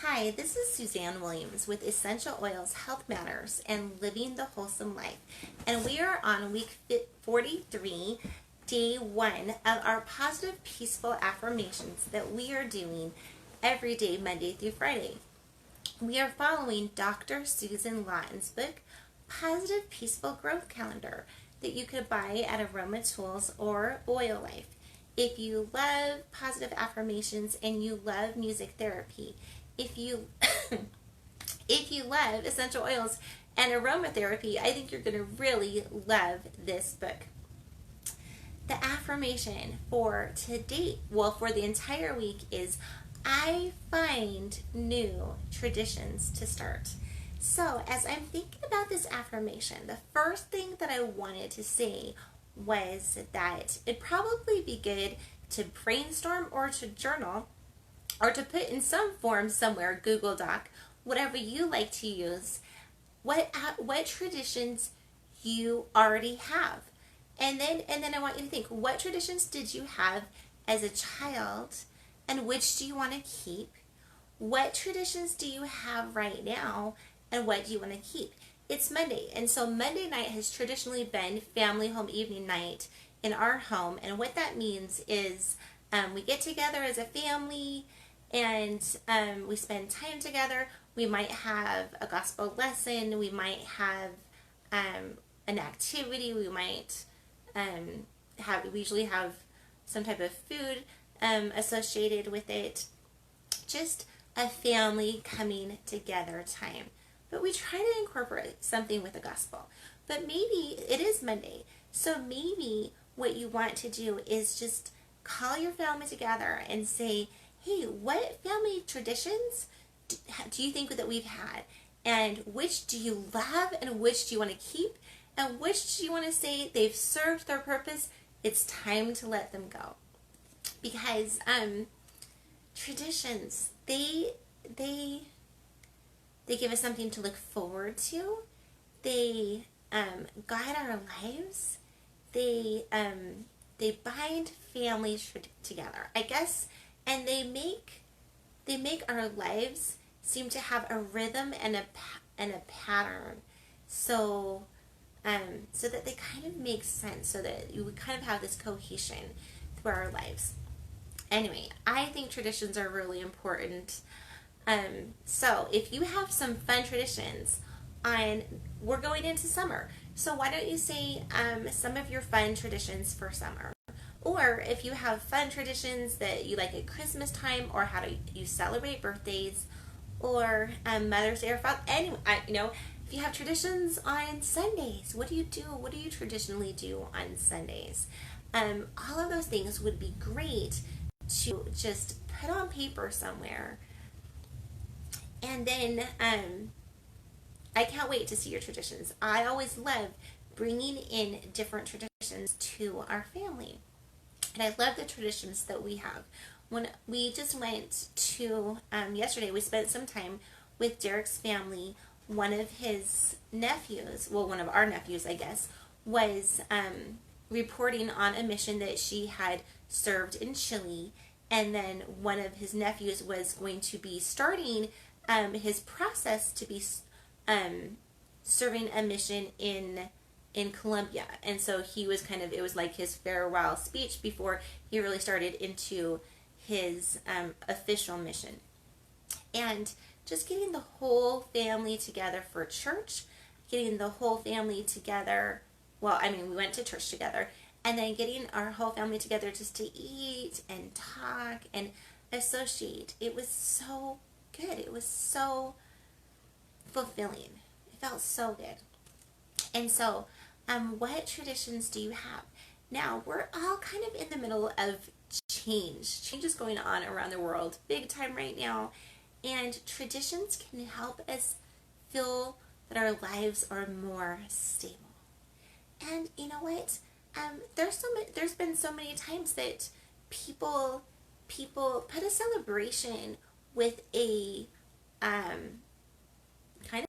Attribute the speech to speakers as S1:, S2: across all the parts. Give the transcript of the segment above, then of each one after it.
S1: Hi, this is Suzanne Williams with Essential Oils Health Matters and Living the Wholesome Life. And we are on week 43, day 1 of our positive, peaceful affirmations that we are doing every day, Monday through Friday. We are following Dr. Susan Lawton's book, Positive Peaceful Growth Calendar, that you could buy at Aroma Tools or Oil Life. If you love positive affirmations and you love music therapy, if you if you love essential oils and aromatherapy, I think you're going to really love this book. The affirmation for today, well, for the entire week is I find new traditions to start. So, as I'm thinking about this affirmation, the first thing that I wanted to say was that it'd probably be good to brainstorm or to journal or to put in some form somewhere, Google Doc, whatever you like to use, what traditions you already have. And then I want you to think, what traditions did you have as a child and which do you want to keep? What traditions do you have right now and what do you want to keep? It's Monday, and so Monday night has traditionally been family home evening night in our home, and what that means is we get together as a family and we spend time together. We might have a gospel lesson, we might have an activity, we might we usually have some type of food associated with it. Just a family coming together time. But we try to incorporate something with the gospel. But maybe it is Monday. So maybe what you want to do is just call your family together and say, hey, what family traditions do you think that we've had? And which do you love and which do you want to keep? And which do you want to say they've served their purpose? It's time to let them go. Because traditions, they give us something to look forward to. They guide our lives. They bind families together, I guess, and they make our lives seem to have a rhythm and a pattern. So so that they kind of make sense, so that we kind of have this cohesion through our lives. Anyway, I think traditions are really important. So if you have some fun traditions we're going into summer. So why don't you say some of your fun traditions for summer? Or if you have fun traditions that you like at Christmas time, or how do you celebrate birthdays, or Mother's Day, or Father, anyway, if you have traditions on Sundays, what do you do? What do you traditionally do on Sundays? All of those things would be great to just put on paper somewhere. And then I can't wait to see your traditions. I always love bringing in different traditions to our family. And I love the traditions that we have. When we just went to, yesterday, we spent some time with Derek's family. One of his nephews, well, one of our nephews, I guess, was reporting on a mission that she had served in Chile. And then one of his nephews was going to be starting his process to be serving a mission in Colombia. And so he was it was like his farewell speech before he really started into his official mission. And just getting the whole family together for church, getting the whole family together. Well, I mean, we went to church together, and then getting our whole family together just to eat and talk and associate. It was so good. It was so fulfilling. It felt so good. And so, what traditions do you have? Now, we're all kind of in the middle of change. Change is going on around the world big time right now. And traditions can help us feel that our lives are more stable. And you know what? There's been so many times that people put a celebration with a kind of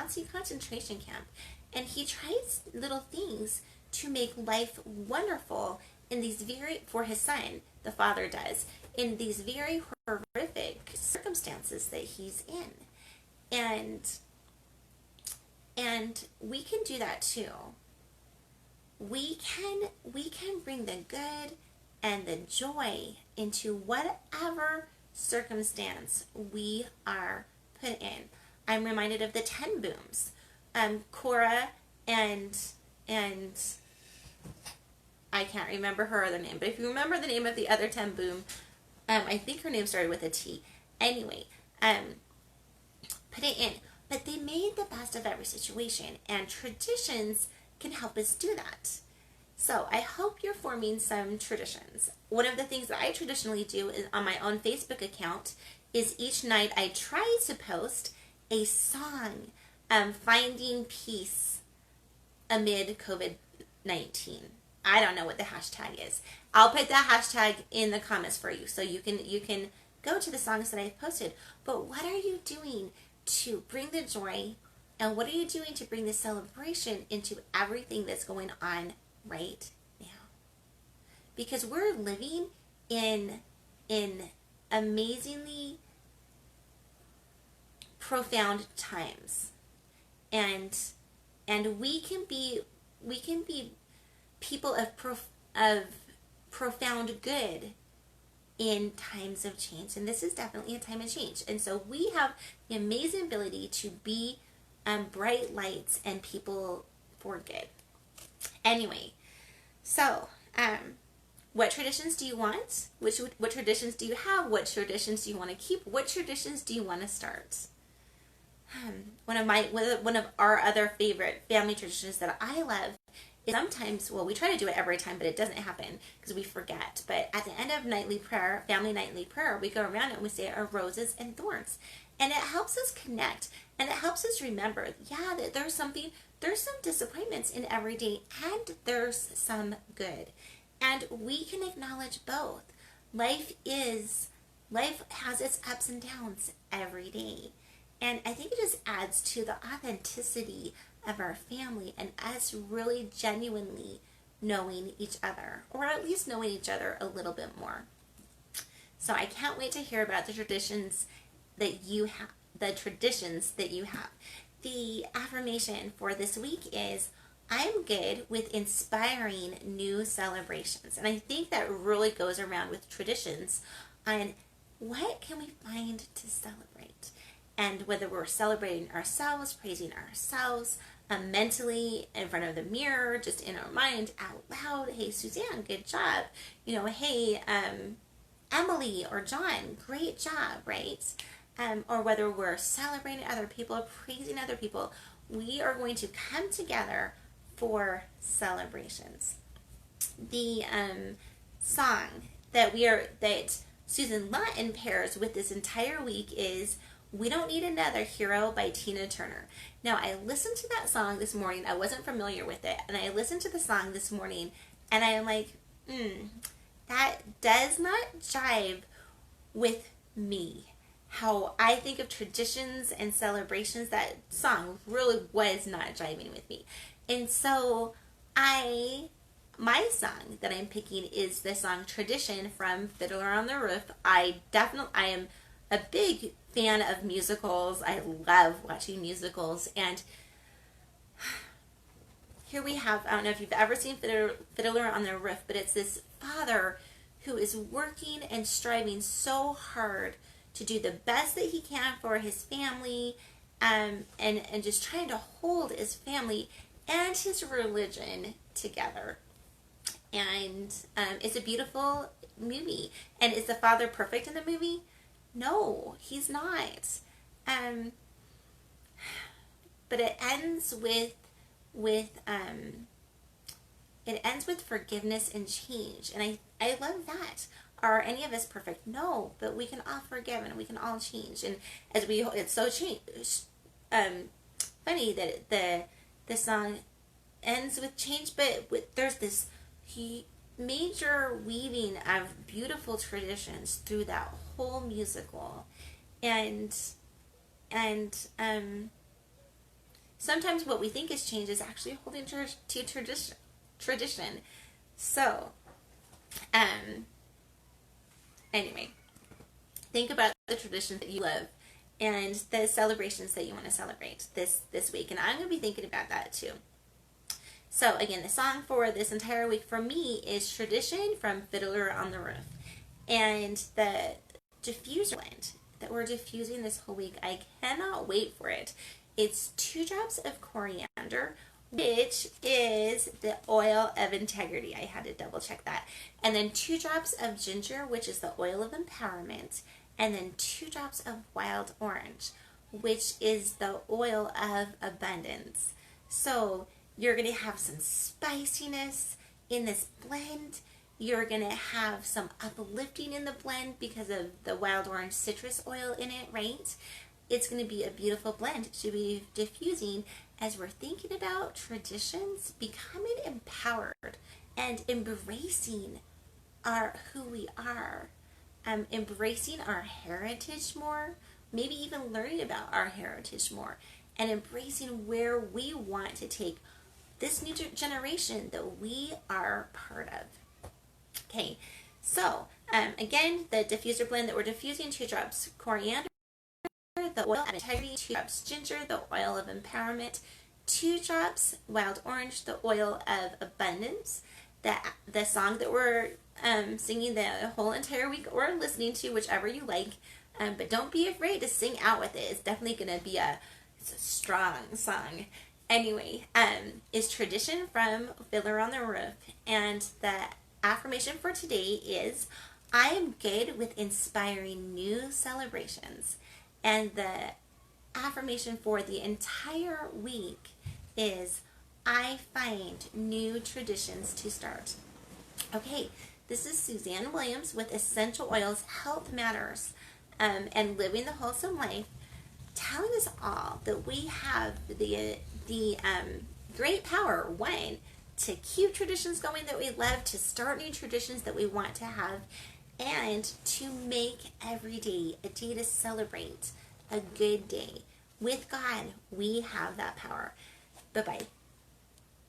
S1: Nazi concentration camp, and he tries little things to make life wonderful in these for his son, the father does, in these very horrific circumstances that he's in. And we can do that too. We can bring the good and the joy into whatever circumstance we are put in. I'm reminded of the 10 booms. Cora and I can't remember her other name, but if you remember the name of the other 10 boom, I think her name started with a T. Anyway, put it in. But they made the best of every situation, and traditions can help us do that. So I hope you're forming some traditions. One of the things that I traditionally do is on my own Facebook account is each night I try to post a song finding peace amid COVID-19. I don't know what the hashtag is. I'll put that hashtag in the comments for you so you can go to the songs that I've posted. But what are you doing to bring the joy, and what are you doing to bring the celebration into everything that's going on right now? Because we're living in amazingly profound times, and we can be people of profound good in times of change, and this is definitely a time of change. And so we have the amazing ability to be bright lights and people for good. Anyway, so what traditions do you want? What traditions do you have? What traditions do you want to keep? What traditions do you want to start? One of our other favorite family traditions that I love is sometimes, well, we try to do it every time, but it doesn't happen because we forget. But at the end of nightly prayer, family nightly prayer, we go around and we say our roses and thorns. And it helps us connect, and it helps us remember, yeah, that there's some disappointments in every day, and there's some good. And we can acknowledge both. Life has its ups and downs every day. And I think it just adds to the authenticity of our family and us really genuinely knowing each other, or at least knowing each other a little bit more. So I can't wait to hear about the traditions that you have. The affirmation for this week is, I'm good with inspiring new celebrations. And I think that really goes around with traditions on what can we find to celebrate. And whether we're celebrating ourselves, praising ourselves, mentally in front of the mirror, just in our mind, out loud, hey, Suzanne, good job. Hey, Emily or John, great job, right? Or whether we're celebrating other people, praising other people, we are going to come together for celebrations. The song that Susan Lawton pairs with this entire week is We Don't Need Another Hero by Tina Turner. Now, I listened to that song this morning. I wasn't familiar with it. And I listened to the song this morning, and I am like, that does not jive with me. How I think of traditions and celebrations, that song really was not jiving with me. And so my song that I'm picking is the song Tradition from Fiddler on the Roof. I am a big fan of musicals. I love watching musicals. And here we have, I don't know if you've ever seen Fiddler on the Roof, but it's this father who is working and striving so hard to do the best that he can for his family, and just trying to hold his family and his religion together. And it's a beautiful movie. And is the father perfect in the movie? No, he's not. But it ends with forgiveness and change. And I love that. Are any of us perfect? No, but we can all forgive and we can all change. And it's so funny that the song ends with change, but there's this major weaving of beautiful traditions through that whole musical, and sometimes what we think is change is actually holding to tradition. So, anyway, think about the traditions that you love and the celebrations that you want to celebrate this week. And I'm going to be thinking about that too. So again, the song for this entire week for me is Tradition from Fiddler on the Roof. And the diffuser blend that we're diffusing this whole week, I cannot wait for it. It's 2 drops of coriander, which is the oil of integrity. I had to double check that. And then 2 drops of ginger, which is the oil of empowerment. And then 2 drops of wild orange, which is the oil of abundance. So you're going to have some spiciness in this blend. You're going to have some uplifting in the blend because of the wild orange citrus oil in it, right? It's going to be a beautiful blend to be diffusing as we're thinking about traditions, becoming empowered and embracing who we are, embracing our heritage more, maybe even learning about our heritage more, and embracing where we want to take this new generation that we are part of. Okay, so again, the diffuser blend that we're diffusing, 2 drops coriander, the oil of integrity, 2 drops ginger, the oil of empowerment, 2 drops wild orange, the oil of abundance. The song that we're singing the whole entire week or listening to, whichever you like, but don't be afraid to sing out with it. It's definitely going to be it's a strong song. Anyway, is Tradition from Fiddler on the Roof. And the affirmation for today is, I am good with inspiring new celebrations. And the affirmation for the entire week is, I find new traditions to start. Okay, this is Suzanne Williams with Essential Oils Health Matters, and Living the Wholesome Life, telling us all that we have the great power, one, to keep traditions going that we love, to start new traditions that we want to have, and to make every day a day to celebrate, a good day. With God, we have that power. Bye-bye.